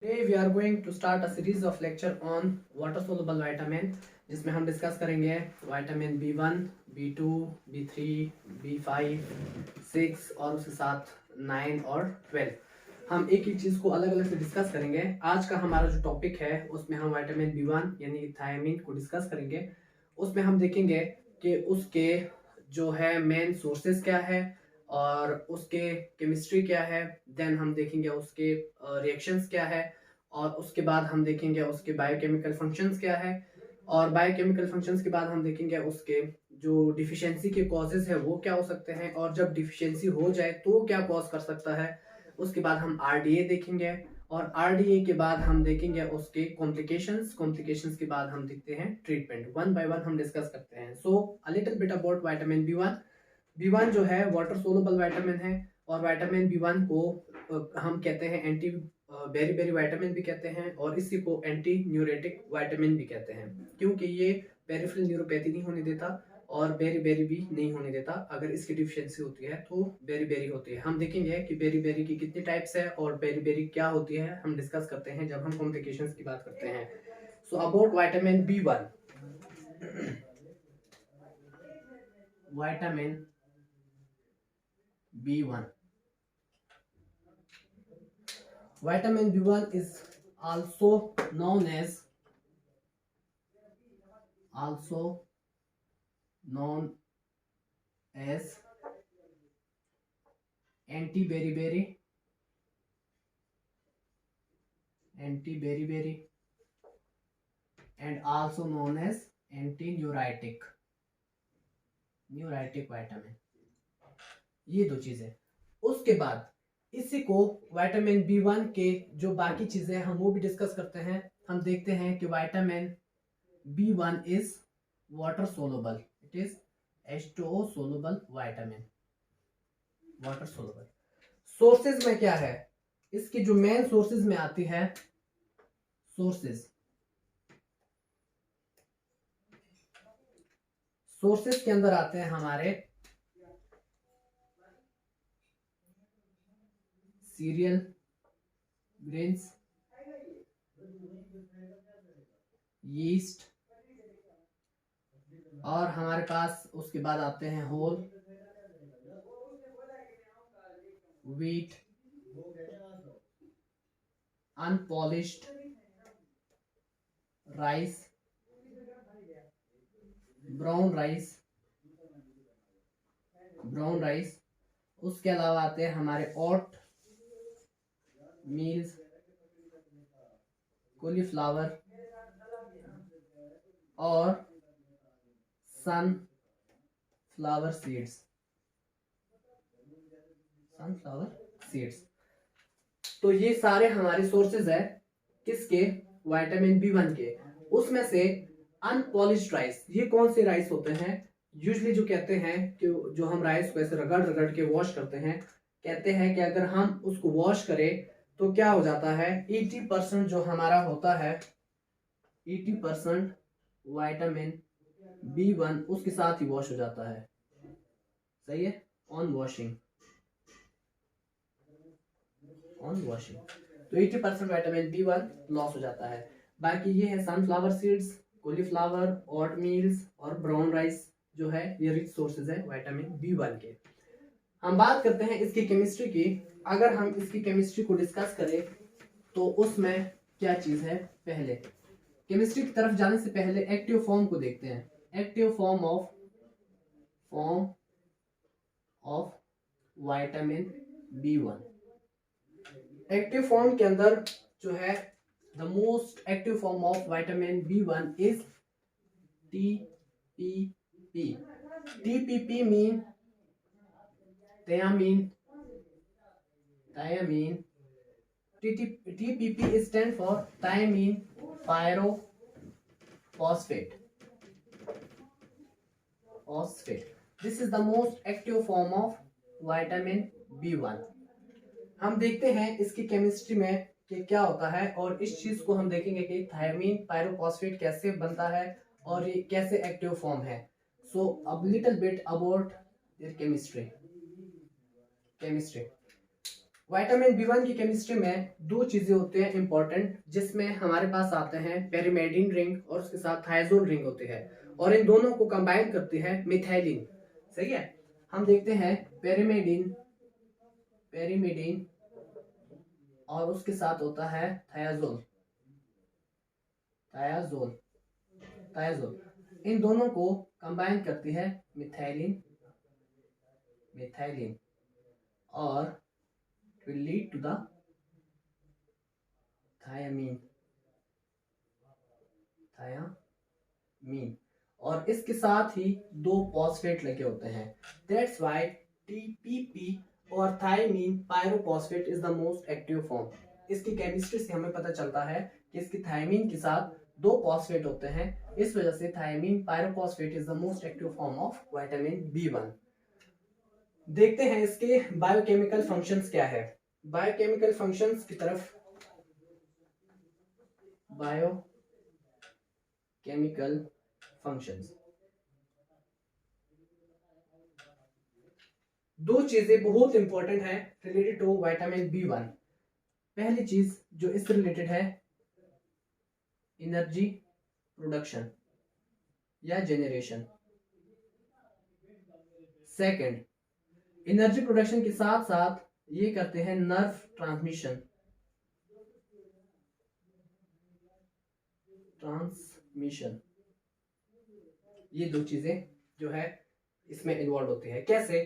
Today we are going to start a series of lecture on water soluble vitamin, जिसमें हम discuss करेंगे vitamin B1, B2, B3, B5, 6 और उसके साथ 9 और 12। हम एक एक चीज़ को अलग अलग से डिस्कस करेंगे। आज का हमारा जो टॉपिक है उसमें हम विटामिन B1 यानी थायमिन को डिस्कस करेंगे। उसमें हम देखेंगे कि उसके जो है मेन सोर्सेज क्या है और उसके केमिस्ट्री क्या है। देन हम देखेंगे उसके रिएक्शंस क्या है और उसके बाद हम देखेंगे उसके बायोकेमिकल फंक्शंस क्या है और बायोकेमिकल फंक्शंस के बाद हम देखेंगे उसके जो डिफिशियंसी के कॉजेज है वो क्या हो सकते हैं और जब डिफिशियंसी हो जाए तो क्या कॉज कर सकता है। उसके बाद हम आरडीए देखेंगे और आरडीए के बाद हम देखेंगे उसके कॉम्प्लिकेशंस के बाद हम देखते हैं ट्रीटमेंट। वन बाय वन हम डिस्कस करते हैं। So a little bit about vitamin B one जो है वाटर सोलुबल विटामिन है और विटामिन बी1 को हम कहते हैं एंटी बेरी विटामिन भी कहते हैं और इसी को एंटी न्यूरेटिक विटामिन भी कहते हैं, क्योंकि ये पेरिफेरल न्यूरोपैथी नहीं होने देता और बेरी भी नहीं होने देता। अगर इसकी डिफिशियंसी होती है तो बेरी होती है। हम देखेंगे कि बेरी की कितनी टाइप्स है और बेरी क्या होती है, हम डिस्कस करते हैं जब हम कॉम्प्लिकेशंस की बात करते हैं। So about vitamin B1, vitamin B1. Vitamin B1 is also known as anti-beriberi and also known as anti-neuritic vitamin। ये दो चीजें। उसके बाद इसी को विटामिन B1 के जो बाकी चीजें हम वो भी डिस्कस करते हैं। हम देखते हैं कि vitamin B1 is water soluble, it is H2O soluble vitamin, water soluble. Sources में क्या है, इसकी जो मेन सोर्सेज में आती है, सोर्सेज के अंदर आते हैं हमारे सीरियल ग्रेन्स, यीस्ट और हमारे पास उसके बाद आते हैं whole wheat, unpolished rice, brown rice. उसके अलावा आते हैं हमारे ओट मील्स, कॉलीफ्लावर और सनफ्लावर सीड्स। तो ये सारे हमारे सोर्सेज है किसके, विटामिन B1 के। उसमें से अनपॉलिश्ड राइस, ये कौन से राइस होते हैं, यूजुअली जो कहते हैं कि जो हम राइस को ऐसे रगड़ के वॉश करते हैं, कहते हैं कि अगर हम उसको वॉश करें तो क्या हो जाता है, 80% जो हमारा होता है, 80% विटामिन B1 उसके साथ ही वॉश हो जाता है। सही है, ऑन वॉशिंग तो 80% विटामिन B1 लॉस हो जाता है। बाकी ये है सनफ्लावर सीड्स, कॉलीफ्लावर, ओट मील्स और ब्राउन राइस जो है, ये रिच सोर्सेज है विटामिन B1 के। हम बात करते हैं इसकी केमिस्ट्री की। अगर हम इसकी केमिस्ट्री को डिस्कस करें तो उसमें क्या चीज है, पहले केमिस्ट्री की तरफ जाने से पहले एक्टिव फॉर्म को देखते हैं। Active form of vitamin B1। Active form के अंदर जो है, the most active form of vitamin B1 is TPP। TPP mean thiamine। TPP stand for thiamine pyrophosphate। This is the most active form of vitamin B1। हम देखते हैं इसकी chemistry में कि क्या होता है और इस चीज को हम देखेंगे कि थायमीन पायरोफॉस्फेट कैसे बनता है और ये कैसे एक्टिव फॉर्म है। सो अब little bit about their chemistry. Vitamin B1 की केमिस्ट्री में दो चीजें होती हैं इंपॉर्टेंट, जिसमें हमारे पास आते हैं पेरिमेडिन रिंग और उसके साथ थायजोल रिंग होती है, और इन दोनों को कंबाइन करती है मिथाइलिन। सही है। हम देखते हैं पेरिमेडिन और उसके साथ होता है थायाजोल। इन दोनों को कंबाइन करती है मिथाइलिन और will lead to the thiamine और इसके साथ ही दो फॉस्फेट लगे होते हैं। दैट्स व्हाई TPP और thiamine pyrophosphate is the most active form. इसकी केमिस्ट्री से हमें पता चलता है कि इसकी थायमीन के साथ दो फॉस्फेट होते हैं, इस वजह से thiamine pyrophosphate is the most active form of vitamin B1। देखते हैं इसके बायोकेमिकल फंक्शंस क्या है। बायोकेमिकल फंक्शंस की तरफ, बायोकेमिकल फंक्शंस, दो चीजें बहुत इंपॉर्टेंट है रिलेटेड टू विटामिन B1। पहली चीज जो इससे रिलेटेड है, एनर्जी प्रोडक्शन या जेनरेशन। सेकंड, एनर्जी प्रोडक्शन के साथ साथ ये करते हैं नर्व ट्रांसमिशन। ये दो चीजें जो है इसमें इन्वॉल्व होती है। कैसे?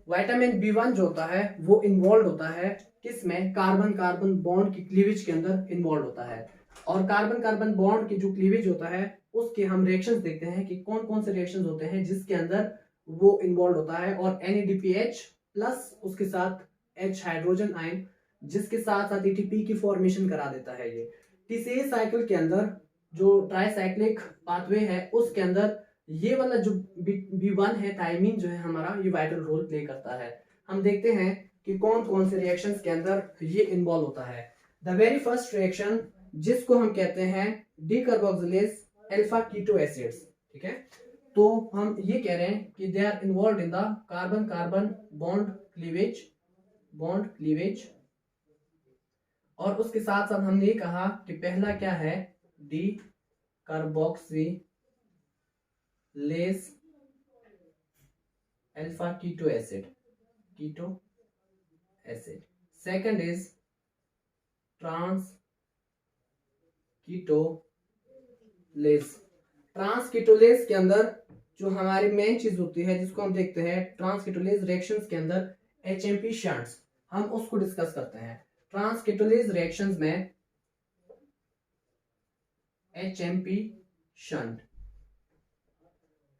विटामिन B1 जो होता है वो इन्वॉल्व होता है किसमें? कार्बन कार्बन बॉन्ड की क्लीवेज के अंदर इन्वॉल्व होता है, और कार्बन कार्बन बॉन्ड की जो क्लीवेज होता है उसके हम रिएक्शंस देखते हैं कि कौन कौन से रिएक्शंस होते हैं जिसके अंदर वो इन्वॉल्व होता है। और NADPH प्लस उसके साथ H हाइड्रोजन आयन जिसके साथ साथ ATP की फॉर्मेशन करा देता है। ये TCA साइकिल के अंदर जो ट्राइसाइक्लिक पाथवे है उसके अंदर ये वाला जो B1 है, थायमीन जो है हमारा, ये वाइटल रोल प्ले करता है। हम देखते हैं कि कौन कौन से रिएक्शंस के अंदर ये इन्वॉल्व होता है। द वेरी फर्स्ट रिएक्शन जिसको हम कहते हैं डीकार्बोक्सिलेज अल्फा कीटो एसिड्स। ठीक है, तो हम ये कह रहे हैं कि they are involved in the carbon carbon bond cleavage. और उसके साथ साथ हमने ये कहा कि पहला क्या है, decarboxylase alpha keto acid. Second is transketolase के अंदर जो हमारी मेन चीज होती है जिसको हम देखते हैं ट्रांस कीटोलेज रिएक्शंस के अंदर HMP शंट्स, हम उसको डिस्कस करते हैं। ट्रांस कीटोलेज रिएक्शंस में HMP shunt,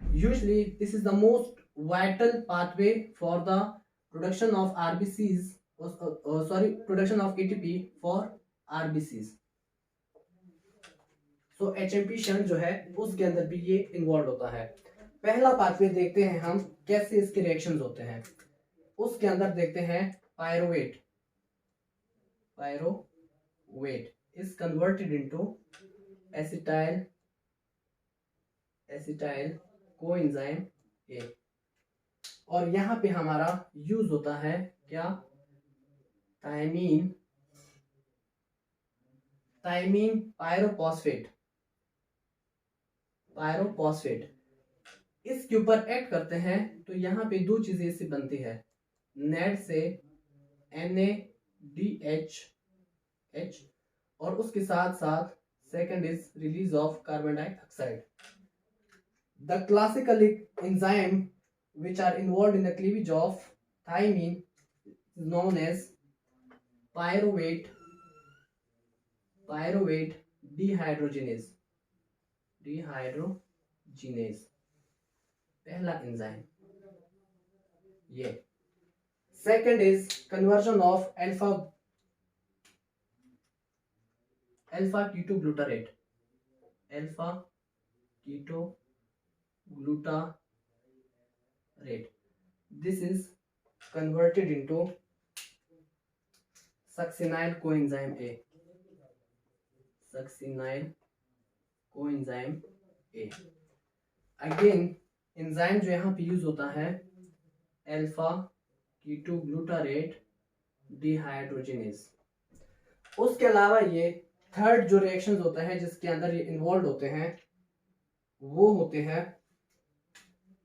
usually this is the most vital pathway for the production of RBCs, production of ATP for RBCs। so HMP shunt जो है उसके अंदर भी ये इन्वॉल्व होता है। पहला पाथवे देखते हैं हम कैसे इसके रिएक्शंस होते हैं। उसके अंदर देखते हैं pyruvate is converted into acetyl coenzyme A, और यहाँ पे हमारा यूज होता है क्या, थायमीन पायरोफॉस्फेट इसके ऊपर एक्ट करते हैं। तो यहाँ पे दो चीजें इससे बनती है, नेट से NADH और उसके साथ साथ second is release of carbon dioxide. The classical enzyme which are involved in the cleavage of thymine is known as pyruvate dehydrogenase पहला एंजाइम ये। second is conversion of alpha ketoglutarate this is converted into succinyl coenzyme A। Again enzyme जो यहाँ पे use होता है alpha ketoglutarate dehydrogenase. उसके अलावा ये थर्ड जो रिएक्शंस होता है जिसके अंदर ये इन्वॉल्व होते हैं वो होते हैं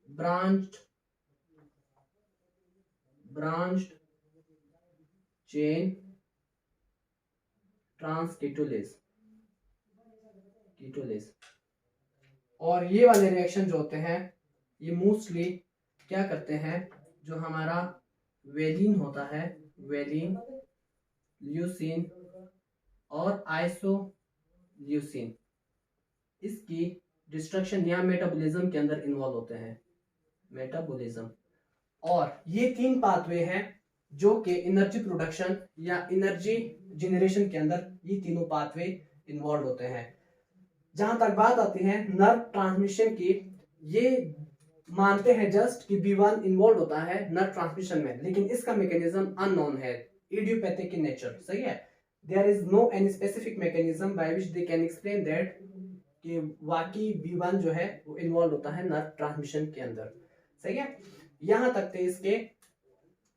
ब्रांच्ड चेन ट्रांसकीटोलेज। और ये वाले रिएक्शन जो होते हैं ये मोस्टली क्या करते हैं, जो हमारा वेलिन होता है, वेलिन, ल्यूसीन और आइसोल्यूसीन, इसकी डिस्ट्रक्शन या मेटाबॉलिज्म के अंदर इन्वॉल्व होते हैं, मेटाबॉलिज्म। और ये तीन पाथवे हैं जो कि एनर्जी प्रोडक्शन या एनर्जी जनरेशन के अंदर ये तीनों पाथवे इन्वॉल्व होते हैं। जहां तक बात आती है नर्व ट्रांसमिशन की, ये मानते हैं जस्ट कि B1 इन्वॉल्व होता है नर्व ट्रांसमिशन में, लेकिन इसका मैकेनिज्म अननोन है, इडियोपैथिक इन नेचर। सही है, there is no any specific mechanism by which they can explain that कि वाकई B1 जो है वो इन्वॉल्व होता है नर्व ट्रांसमिशन के अंदर। सही है, यहां तक थे इसके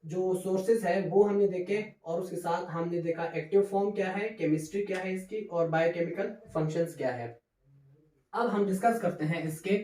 जो सोर्सेज है वो हमने देखे, और उसके साथ हमने देखा एक्टिव फॉर्म क्या है, केमिस्ट्री क्या है इसकी, और बायोकेमिकल फंक्शंस क्या है। अब हम डिस्कस करते हैं इसके